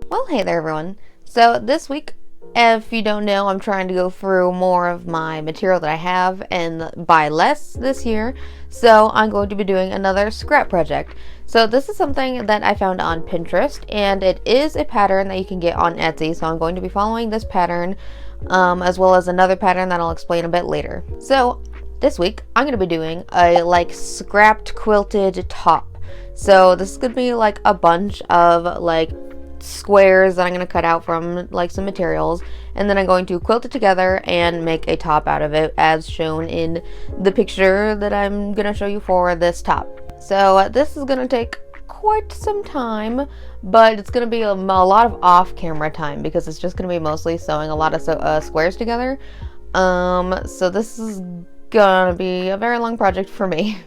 Well, hey there everyone. So this week, if you don't know, I'm trying to go through more of my material that I have and buy less this year. So I'm going to be doing another scrap project. So this is something that I found on Pinterest, and it is a pattern that you can get on Etsy. So I'm going to be following this pattern, as well as another pattern that I'll explain a bit later. So this week, I'm going to be doing a scrapped quilted top. So this is going to be like a bunch of squares that I'm going to cut out from some materials, and then I'm going to quilt it together and make a top out of it as shown in the picture that I'm going to show you for this top. So this is going to take quite some time, but it's going to be a lot of off-camera time because it's just going to be mostly sewing a lot of squares together. So this is gonna be a very long project for me.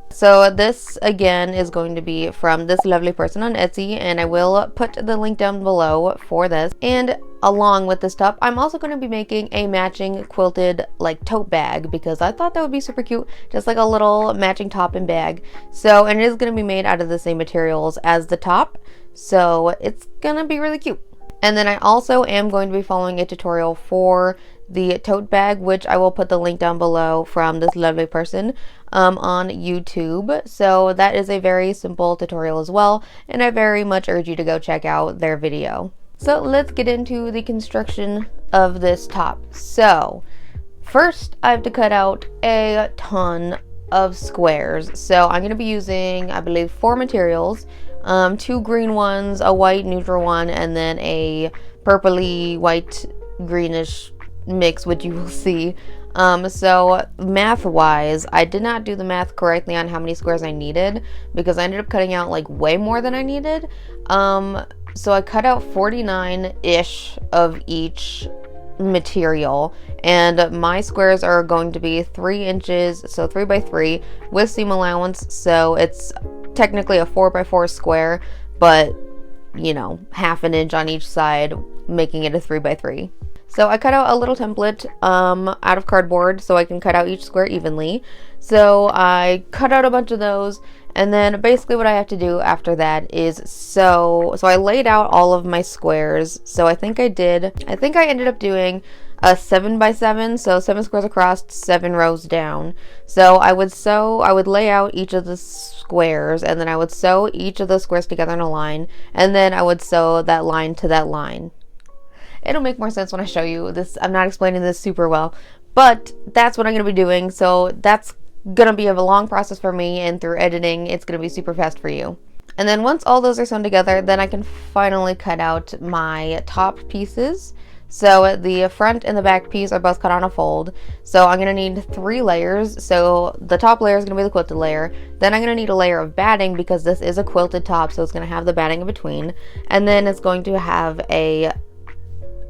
So this again is going to be from this lovely person on Etsy, and I will put the link down below for this. And along with this top, I'm also going to be making a matching quilted tote bag because I thought that would be super cute, just like a little matching top and bag. So, and it is going to be made out of the same materials as the top, so it's gonna be really cute. And then I also am going to be following a tutorial for the tote bag, which I will put the link down below from this lovely person on YouTube. So that is a very simple tutorial as well, and I very much urge you to go check out their video. So let's get into the construction of this top. So first I have to cut out a ton of squares. So I'm going to be using, I believe, 4 materials. 2 green ones, a white neutral one, and then a purpley white greenish mix, which you will see. So math wise, I did not do the math correctly on how many squares I needed because I ended up cutting out way more than I needed. So I cut out 49-ish of each material, and my squares are going to be 3 inches, so 3 by 3 with seam allowance. So it's technically a 4 by 4 square, but you know, half an inch on each side, making it a 3 by 3. So I cut out a little template out of cardboard so I can cut out each square evenly. So I cut out a bunch of those, and then basically what I have to do after that is so I laid out all of my squares. So I think I ended up doing a 7 by 7, so 7 squares across, 7 rows down. So I would lay out each of the squares, and then I would sew each of the squares together in a line, and then I would sew that line to that line. It'll make more sense when I show you this. I'm not explaining this super well, but that's what I'm going to be doing. So that's going to be a long process for me, and through editing, it's going to be super fast for you. And then once all those are sewn together, then I can finally cut out my top pieces. So the front and the back piece are both cut on a fold. So I'm going to need 3 layers. So the top layer is going to be the quilted layer. Then I'm going to need a layer of batting because this is a quilted top, so it's going to have the batting in between. And then it's going to have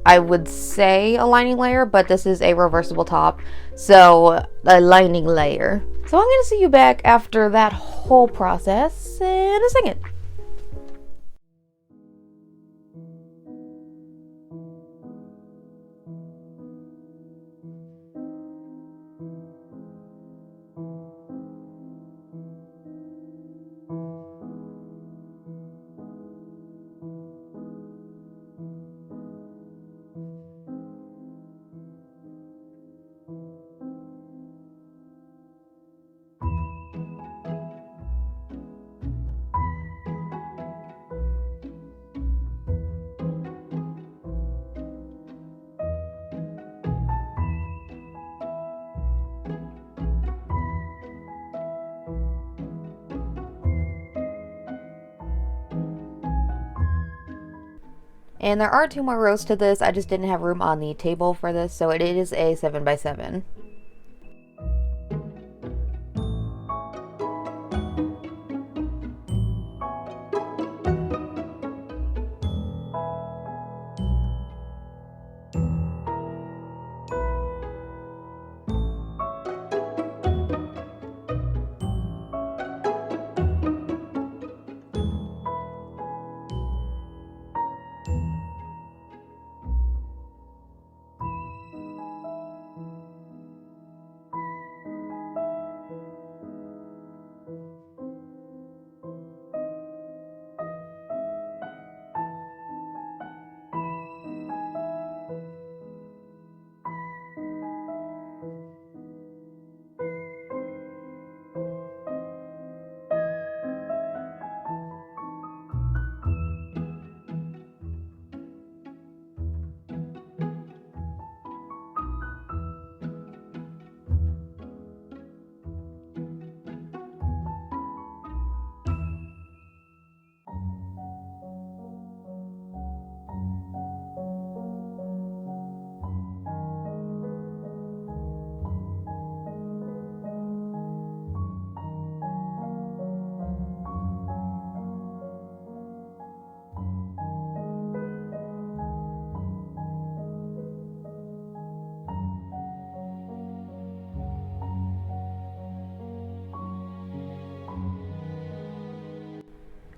I would say a lining layer, but this is a reversible top, so a lining layer. So I'm going to see you back after that whole process in a second. And there are 2 more rows to this. I just didn't have room on the table for this, so it is a 7 by 7.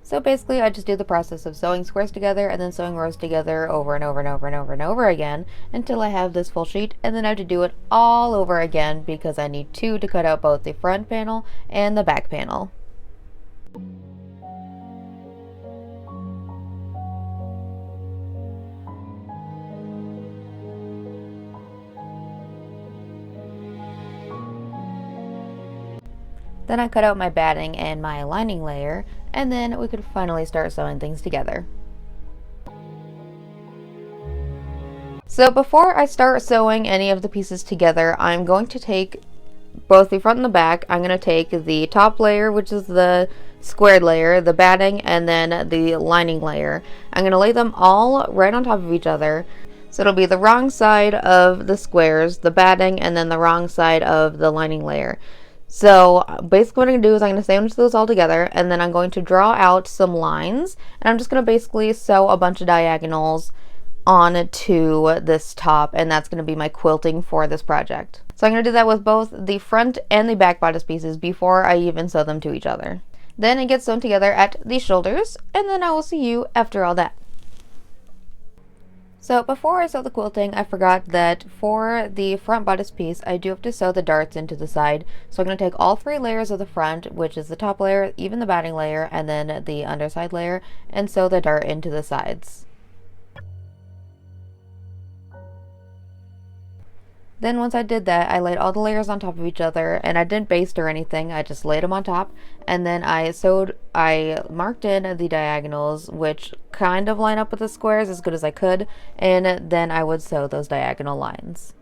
So basically I just do the process of sewing squares together and then sewing rows together over and over and over and over and over again until I have this full sheet, and then I have to do it all over again because I need two to cut out both the front panel and the back panel. Then I cut out my batting and my lining layer, and then we could finally start sewing things together. So before I start sewing any of the pieces together, I'm going to take both the front and the back. I'm going to take the top layer, which is the squared layer, the batting, and then the lining layer. I'm going to lay them all right on top of each other. So it'll be the wrong side of the squares, the batting, and then the wrong side of the lining layer. So basically what I'm going to do is I'm going to sandwich those all together, and then I'm going to draw out some lines, and I'm just going to basically sew a bunch of diagonals onto this top, and that's going to be my quilting for this project. So I'm going to do that with both the front and the back bodice pieces before I even sew them to each other. Then it gets sewn together at the shoulders, and then I will see you after all that. So before I sew the quilting, I forgot that for the front bodice piece, I do have to sew the darts into the side. So I'm going to take all three layers of the front, which is the top layer, even the batting layer, and then the underside layer, and sew the dart into the sides. Then once I did that, I laid all the layers on top of each other, and I didn't baste or anything, I just laid them on top, and then I marked in the diagonals, which kind of line up with the squares as good as I could, and then I would sew those diagonal lines.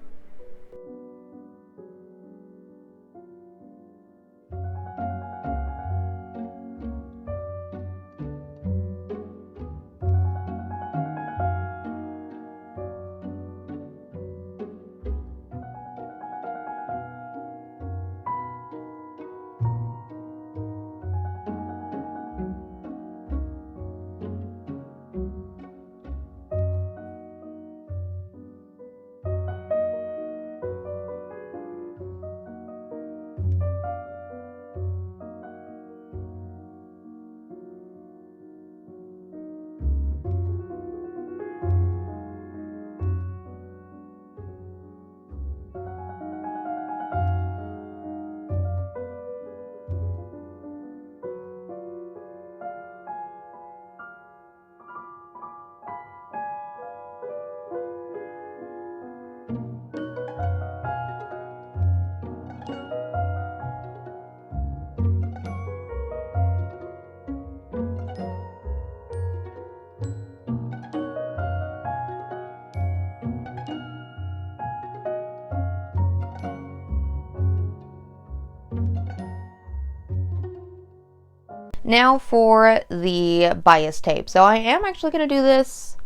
Now for the bias tape. So I am actually going to do this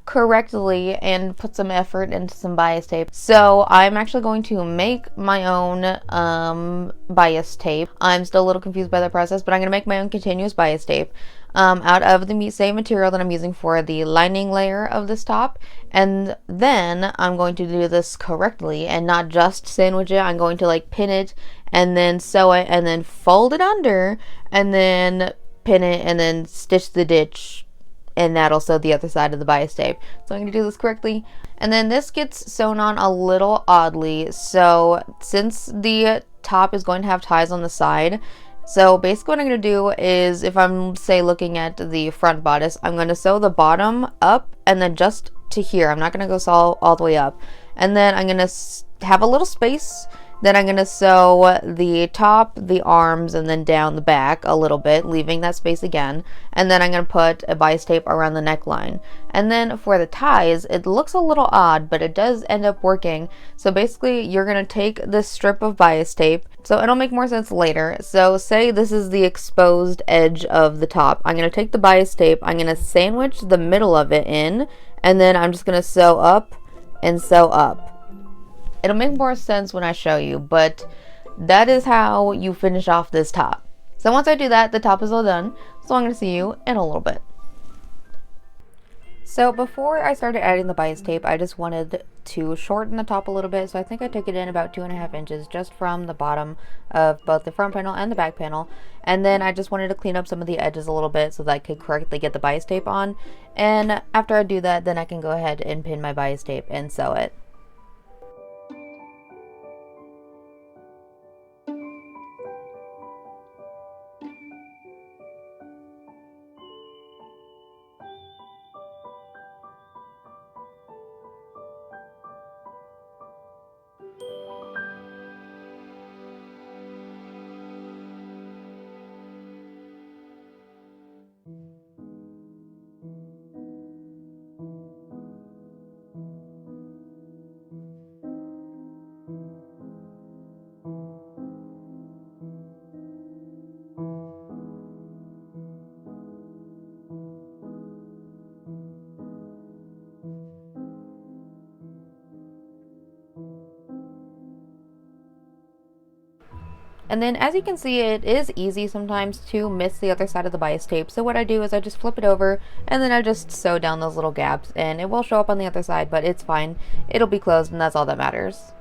correctly and put some effort into some bias tape. So I'm actually going to make my own bias tape. I'm still a little confused by the process, but I'm going to make my own continuous bias tape out of the same material that I'm using for the lining layer of this top. And then I'm going to do this correctly and not just sandwich it. I'm going to like pin it and then sew it and then fold it under and then pin it and then stitch the ditch, and that'll sew the other side of the bias tape. So I'm going to do this correctly. And then this gets sewn on a little oddly. So since the top is going to have ties on the side, so basically what I'm going to do is, if I'm say looking at the front bodice, I'm going to sew the bottom up and then just to here. I'm not going to go sew all the way up. And then I'm going to have a little space. Then I'm going to sew the top, the arms, and then down the back a little bit, leaving that space again. And then I'm going to put a bias tape around the neckline. And then for the ties, it looks a little odd, but it does end up working. So basically, you're going to take this strip of bias tape. So it'll make more sense later. So say this is the exposed edge of the top. I'm going to take the bias tape, I'm going to sandwich the middle of it in, and then I'm just going to sew up and sew up. It'll make more sense when I show you, but that is how you finish off this top. So once I do that, the top is all done. So I'm going to see you in a little bit. So before I started adding the bias tape, I just wanted to shorten the top a little bit. So I think I took it in about 2.5 inches just from the bottom of both the front panel and the back panel. And then I just wanted to clean up some of the edges a little bit so that I could correctly get the bias tape on. And after I do that, then I can go ahead and pin my bias tape and sew it. And then as you can see, it is easy sometimes to miss the other side of the bias tape. So what I do is I just flip it over and then I just sew down those little gaps, and it will show up on the other side, but it's fine. It'll be closed and that's all that matters.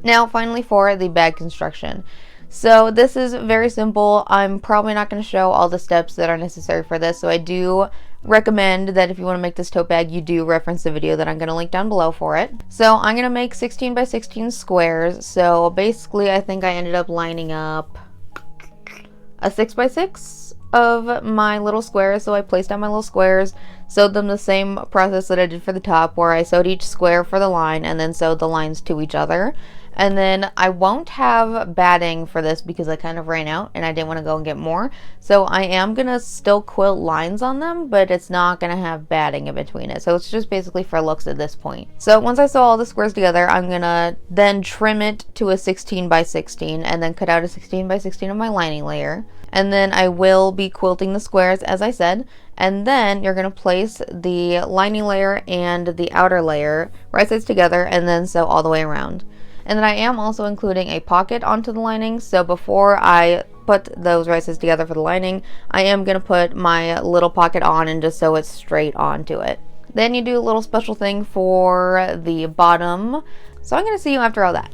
Now finally for the bag construction. So this is very simple. I'm probably not going to show all the steps that are necessary for this, so I do recommend that if you want to make this tote bag, you do reference the video that I'm going to link down below for it. So I'm going to make 16 by 16 squares. So basically I think I ended up lining up a 6 by 6 of my little squares. So I placed down my little squares, sewed them the same process that I did for the top, where I sewed each square for the line and then sewed the lines to each other. And then I won't have batting for this because I kind of ran out and I didn't want to go and get more. So I am going to still quilt lines on them, but it's not going to have batting in between it. So it's just basically for looks at this point. So once I sew all the squares together, I'm going to then trim it to a 16 by 16 and then cut out a 16 by 16 of my lining layer. And then I will be quilting the squares as I said. And then you're going to place the lining layer and the outer layer right sides together and then sew all the way around. And then I am also including a pocket onto the lining. So before I put those right sides together for the lining, I am going to put my little pocket on and just sew it straight onto it. Then you do a little special thing for the bottom. So I'm going to see you after all that.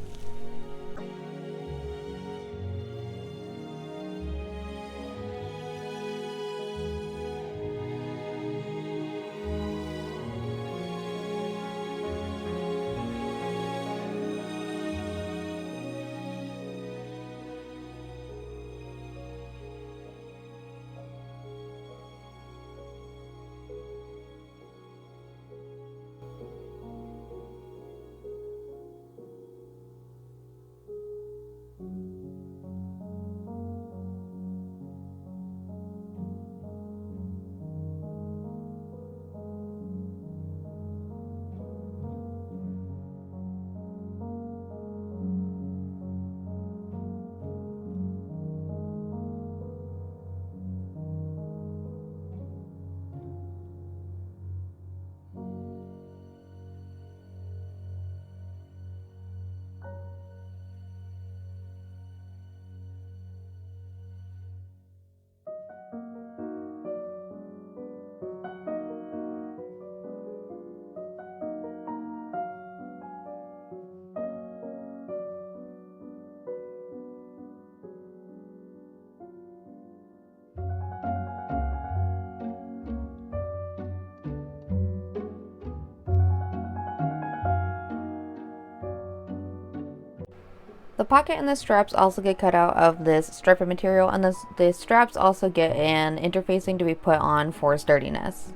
The pocket and the straps also get cut out of this striped material, and the straps also get an interfacing to be put on for sturdiness.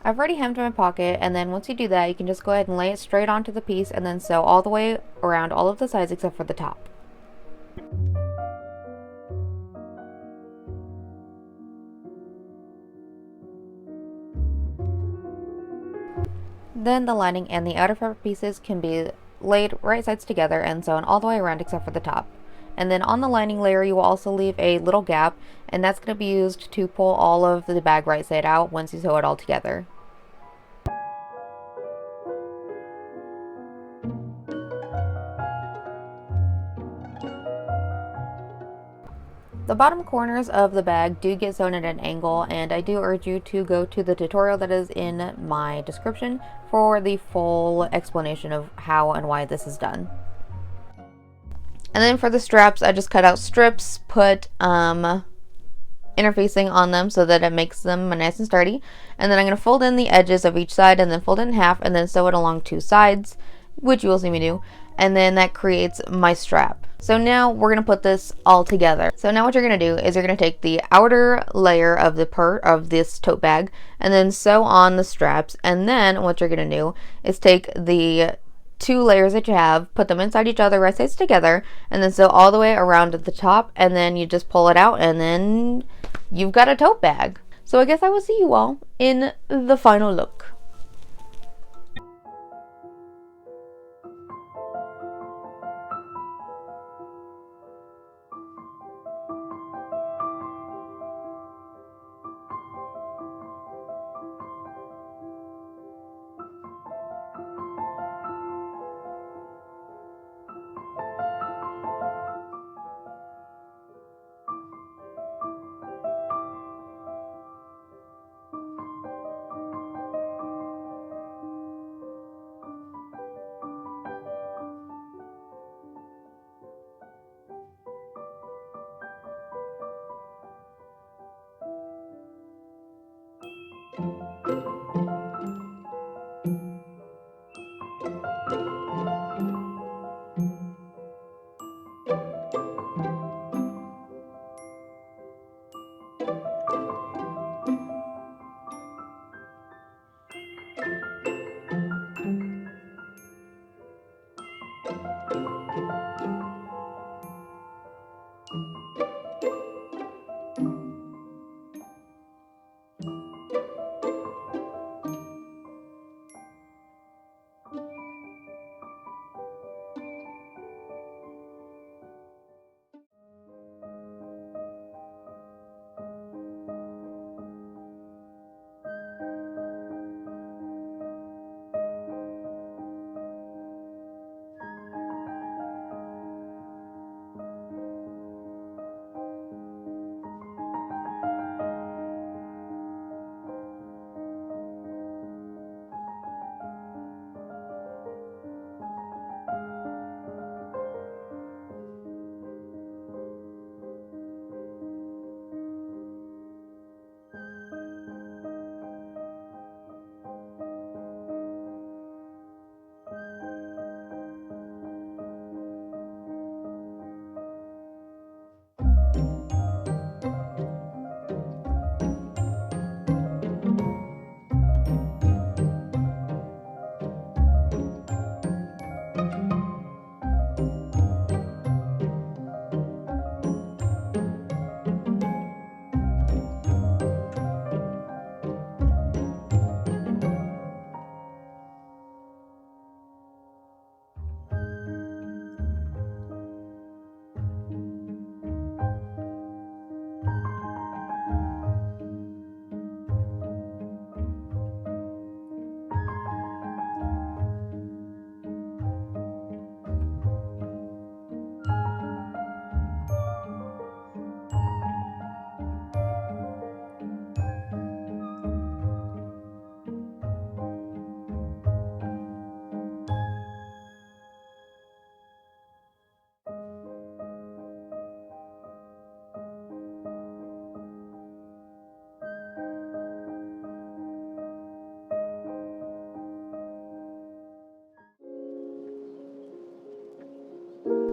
I've already hemmed my pocket, and then once you do that, you can just go ahead and lay it straight onto the piece and then sew all the way around all of the sides except for the top. Then the lining and the outer fabric pieces can be laid right sides together and sewn all the way around except for the top. And then on the lining layer, you will also leave a little gap, and that's going to be used to pull all of the bag right side out once you sew it all together. The bottom corners of the bag do get sewn at an angle, and I do urge you to go to the tutorial that is in my description for the full explanation of how and why this is done. And then for the straps, I just cut out strips, put interfacing on them so that it makes them nice and sturdy. And then I'm going to fold in the edges of each side and then fold it in half and then sew it along two sides, which you will see me do. And then that creates my strap. So now we're going to put this all together. So now what you're going to do is you're going to take the outer layer of this tote bag and then sew on the straps. And then what you're going to do is take the two layers that you have, put them inside each other, right sides together, and then sew all the way around at the top, and then you just pull it out, and then you've got a tote bag. So I guess I will see you all in the final look.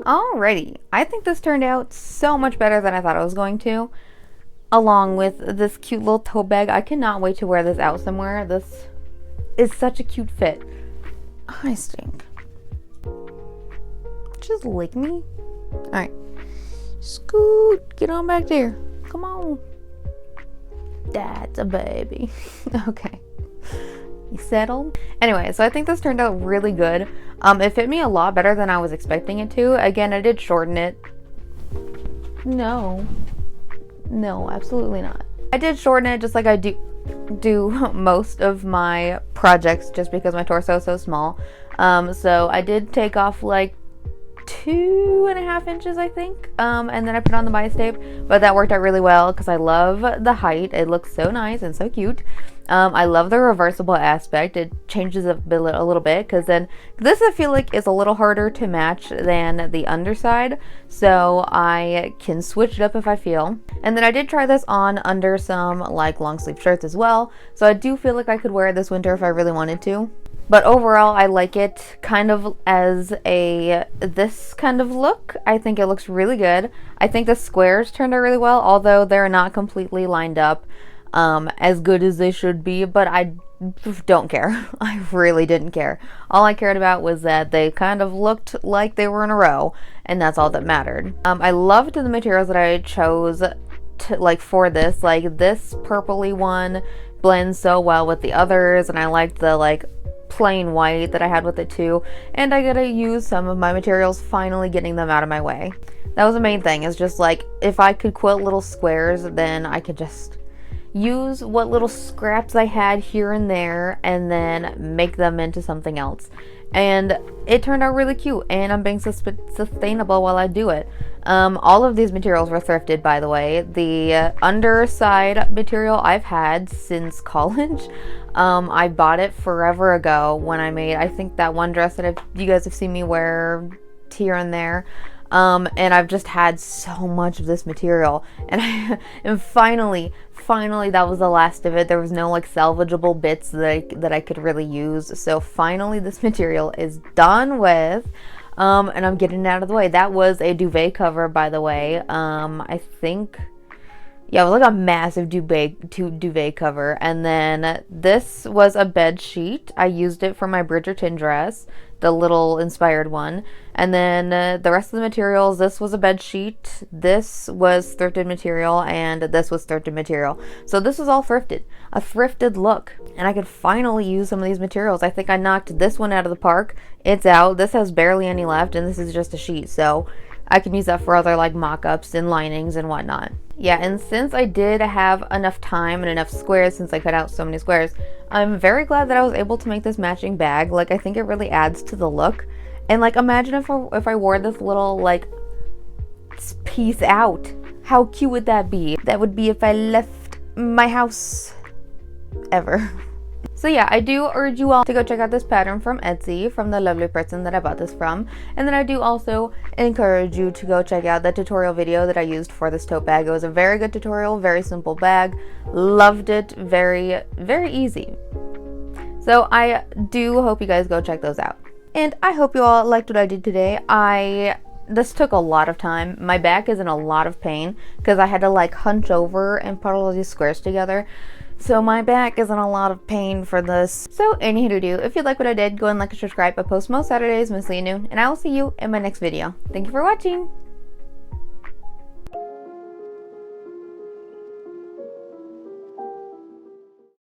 Alrighty, I think this turned out so much better than I thought it was going to. Along with this cute little tote bag. I cannot wait to wear this out somewhere. This is such a cute fit. I stink. Just lick me. Alright. Scoot. Get on back there. Come on. That's a baby. Okay. You settled? Anyway, so I think this turned out really good. It fit me a lot better than I was expecting it to. Again, I did shorten it. No, absolutely not. I did shorten it just like I do most of my projects just because my torso is so small. So I did take off like 2.5 inches, I think, and then I put on the bias tape, but that worked out really well because I love the height. It looks so nice and so cute. I love the reversible aspect. It changes a little bit because then this I feel like is a little harder to match than the underside, so I can switch it up if I feel. And then I did try this on under some like long sleeve shirts as well, so I do feel like I could wear it this winter if I really wanted to. But overall, I like it kind of as this kind of look. I think it looks really good. I think the squares turned out really well, although they're not completely lined up as good as they should be, but I don't care. I really didn't care. All I cared about was that they kind of looked like they were in a row, and that's all that mattered. I loved the materials that I chose for this. Like this purpley one blends so well with the others, and I liked the plain white that I had with it too, and I gotta use some of my materials, finally getting them out of my way. That was the main thing, is just like if I could quilt little squares, then I could just use what little scraps I had here and there and then make them into something else. And it turned out really cute, and I'm being sustainable while I do it. All of these materials were thrifted, by the way. The underside material I've had since college. I bought it forever ago when I made, I think, that one dress that you guys have seen me wear here and there. And I've just had so much of this material, and finally that was the last of it. There was no salvageable bits that I could really use. So finally this material is done with, and I'm getting it out of the way. That was a duvet cover, by the way. I think, yeah, it was like a massive duvet cover. And then this was a bed sheet. I used it for my Bridgerton dress, the little inspired one. And then the rest of the materials, this was a bed sheet, this was thrifted material, and this was thrifted material. So this was all thrifted, a thrifted look. And I could finally use some of these materials. I think I knocked this one out of the park. It's out. This has barely any left, and this is just a sheet. So I can use that for other mock-ups and linings and whatnot. Yeah, and since I did have enough time and enough squares, since I cut out so many squares, I'm very glad that I was able to make this matching bag. I think it really adds to the look. And imagine if I wore this little piece out. How cute would that be? That would be if I left my house ever. So yeah, I do urge you all to go check out this pattern from Etsy, from the lovely person that I bought this from. And then I do also encourage you to go check out the tutorial video that I used for this tote bag. It was a very good tutorial, very simple bag. Loved it, very, very easy. So I do hope you guys go check those out. And I hope you all liked what I did today. This took a lot of time. My back is in a lot of pain because I had to hunch over and put all of these squares together. So my back is in a lot of pain for this. So anywho, if you like what I did, go and like and subscribe. I post most Saturdays, mostly at noon, and I will see you in my next video. Thank you for watching.